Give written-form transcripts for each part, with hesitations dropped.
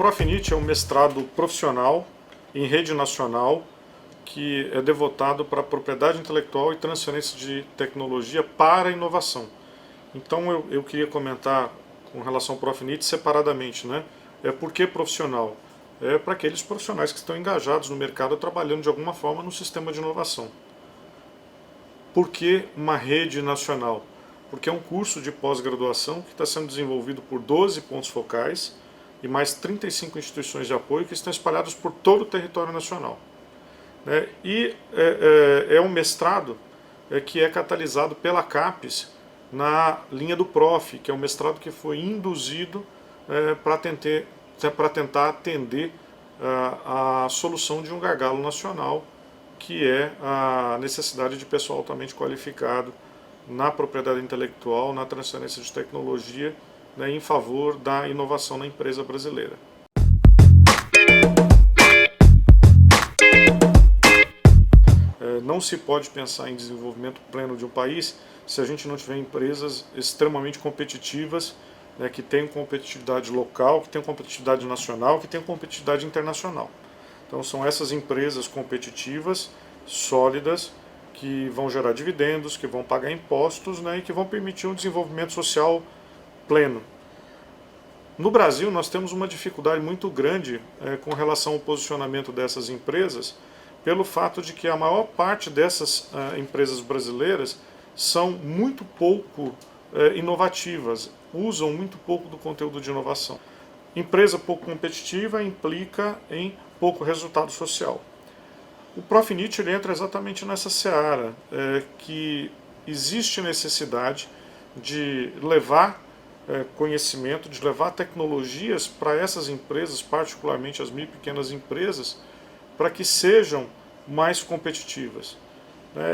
Profinit é um mestrado profissional em rede nacional que é devotado para a propriedade intelectual e transferência de tecnologia para a inovação. Então eu queria comentar com relação ao Profinit separadamente, né? Por que profissional? É para aqueles profissionais que estão engajados no mercado trabalhando de alguma forma no sistema de inovação. Por que uma rede nacional? Porque é um curso de pós-graduação que está sendo desenvolvido por 12 pontos focais e mais 35 instituições de apoio que estão espalhadas por todo o território nacional. E é um mestrado que é catalisado pela CAPES na linha do PROF, que é um mestrado que foi induzido para tentar atender a solução de um gargalo nacional, que é a necessidade de pessoal altamente qualificado na propriedade intelectual, na transferência de tecnologia, em favor da inovação na empresa brasileira. Não se pode pensar em desenvolvimento pleno de um país se a gente não tiver empresas extremamente competitivas, que tenham competitividade local, que tenham competitividade nacional, que tenham competitividade internacional. Então são essas empresas competitivas, sólidas, que vão gerar dividendos, que vão pagar impostos, e que vão permitir um desenvolvimento social pleno. No Brasil nós temos uma dificuldade muito grande com relação ao posicionamento dessas empresas, pelo fato de que a maior parte dessas empresas brasileiras são muito pouco inovativas, usam muito pouco do conteúdo de inovação. Empresa pouco competitiva implica em pouco resultado social. O Profinit ele entra exatamente nessa seara, que existe necessidade de levar conhecimento, de levar tecnologias para essas empresas, particularmente as micro e pequenas empresas, para que sejam mais competitivas.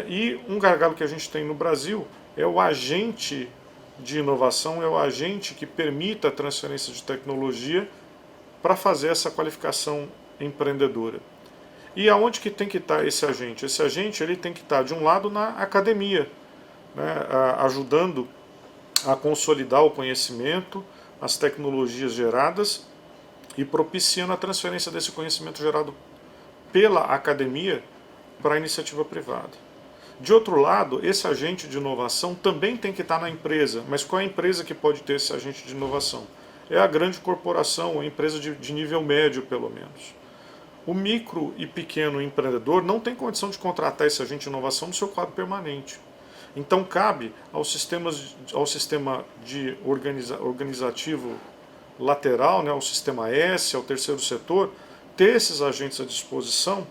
E um gargalo que a gente tem no Brasil é o agente de inovação, é o agente que permita a transferência de tecnologia para fazer essa qualificação empreendedora. E aonde que tem que estar esse agente? Esse agente ele tem que estar, de um lado, na academia, ajudando a consolidar o conhecimento, as tecnologias geradas e propiciando a transferência desse conhecimento gerado pela academia para a iniciativa privada. De outro lado, esse agente de inovação também tem que estar na empresa, mas qual é a empresa que pode ter esse agente de inovação? É a grande corporação, a empresa de nível médio, pelo menos. O micro e pequeno empreendedor não tem condição de contratar esse agente de inovação no seu quadro permanente. Então cabe ao sistema organizativo lateral, ao sistema S, ao terceiro setor, ter esses agentes à disposição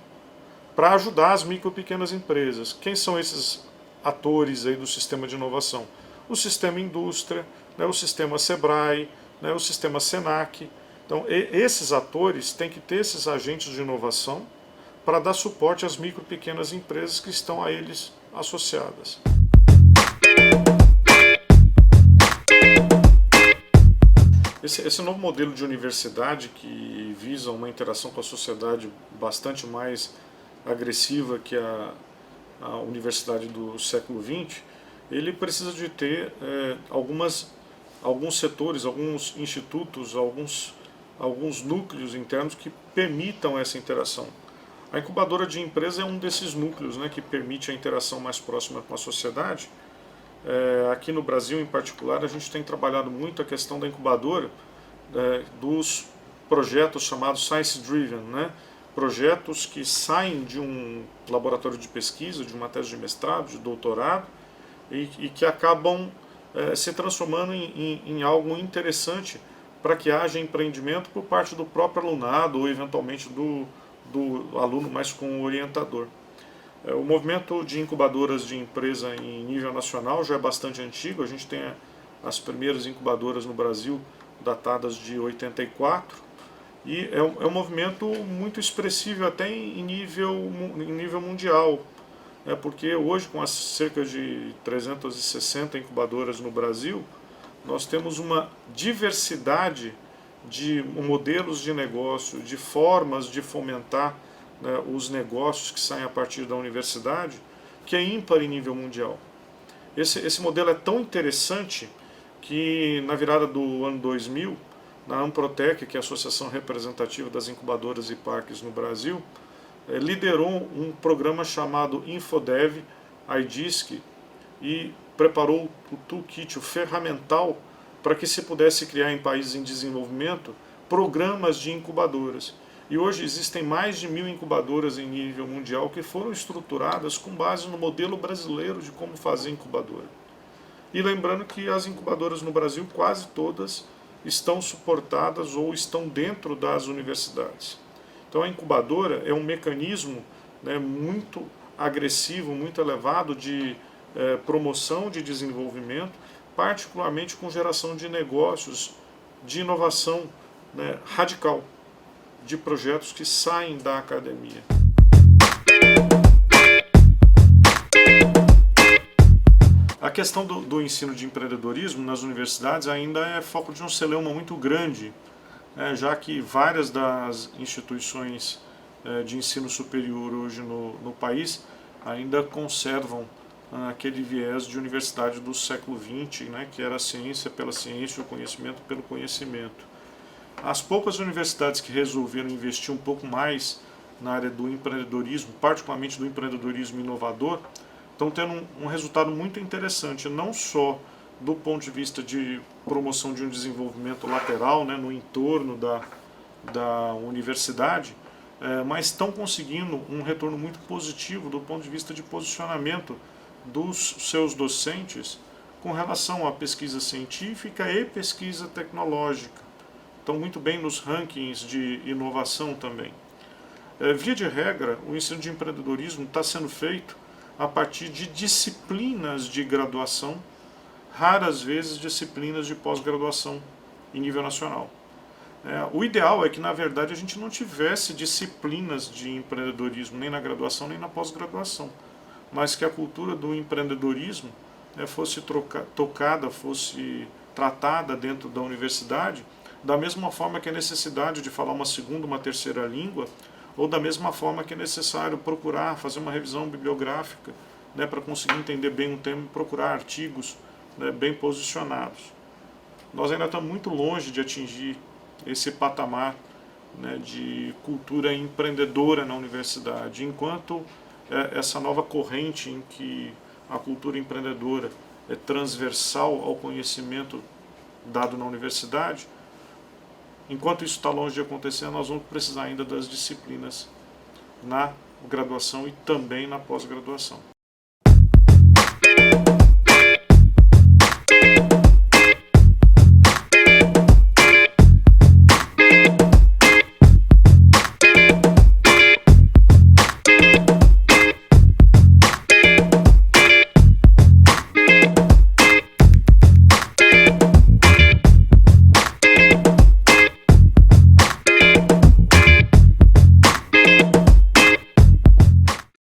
para ajudar as micro e pequenas empresas. Quem são esses atores aí do sistema de inovação? O sistema indústria, o sistema SEBRAE, o sistema SENAC. Então esses atores têm que ter esses agentes de inovação para dar suporte às micro e pequenas empresas que estão a eles associadas. Esse novo modelo de universidade que visa uma interação com a sociedade bastante mais agressiva que a universidade do século XX, ele precisa de ter alguns setores, alguns institutos, alguns núcleos internos que permitam essa interação. A incubadora de empresa é um desses núcleos, que permite a interação mais próxima com a sociedade. Aqui no Brasil, em particular, a gente tem trabalhado muito a questão da incubadora dos projetos chamados Science Driven, projetos que saem de um laboratório de pesquisa, de uma tese de mestrado, de doutorado, e que acabam se transformando em algo interessante para que haja empreendimento por parte do próprio alunado ou eventualmente do aluno, mas com o orientador. O movimento de incubadoras de empresa em nível nacional já é bastante antigo. A gente tem as primeiras incubadoras no Brasil datadas de 84 e é um movimento muito expressivo até em nível mundial, porque hoje com as cerca de 360 incubadoras no Brasil, nós temos uma diversidade de modelos de negócio, de formas de fomentar os negócios que saem a partir da universidade, que é ímpar em nível mundial. Esse modelo é tão interessante que na virada do ano 2000 na Amprotec, que é a Associação Representativa das Incubadoras e Parques no Brasil, liderou um programa chamado Infodev IDISC e preparou o toolkit, o ferramental, para que se pudesse criar em países em desenvolvimento programas de incubadoras. E hoje existem mais de 1000 incubadoras em nível mundial que foram estruturadas com base no modelo brasileiro de como fazer incubadora. E lembrando que as incubadoras no Brasil, quase todas, estão suportadas ou estão dentro das universidades. Então a incubadora é um mecanismo, né, muito agressivo, muito elevado de promoção de desenvolvimento, particularmente com geração de negócios, de inovação, né, radical, de projetos que saem da academia. A questão do ensino de empreendedorismo nas universidades ainda é foco de um celeuma muito grande, já que várias das instituições de ensino superior hoje no país ainda conservam aquele viés de universidade do século XX, que era a ciência pela ciência, o conhecimento pelo conhecimento. As poucas universidades que resolveram investir um pouco mais na área do empreendedorismo, particularmente do empreendedorismo inovador, estão tendo um resultado muito interessante, não só do ponto de vista de promoção de um desenvolvimento lateral, no entorno da universidade, mas estão conseguindo um retorno muito positivo do ponto de vista de posicionamento dos seus docentes com relação à pesquisa científica e pesquisa tecnológica. Estão muito bem nos rankings de inovação também. Via de regra, o ensino de empreendedorismo está sendo feito a partir de disciplinas de graduação, raras vezes disciplinas de pós-graduação em nível nacional. O ideal é que, na verdade, a gente não tivesse disciplinas de empreendedorismo nem na graduação nem na pós-graduação, mas que a cultura do empreendedorismo fosse tocada, fosse tratada dentro da universidade, da mesma forma que a necessidade de falar uma segunda, uma terceira língua, ou da mesma forma que é necessário procurar fazer uma revisão bibliográfica, para conseguir entender bem um tema e procurar artigos bem posicionados. Nós ainda estamos muito longe de atingir esse patamar de cultura empreendedora na universidade, enquanto essa nova corrente em que a cultura empreendedora é transversal ao conhecimento dado na universidade, enquanto isso está longe de acontecer, nós vamos precisar ainda das disciplinas na graduação e também na pós-graduação.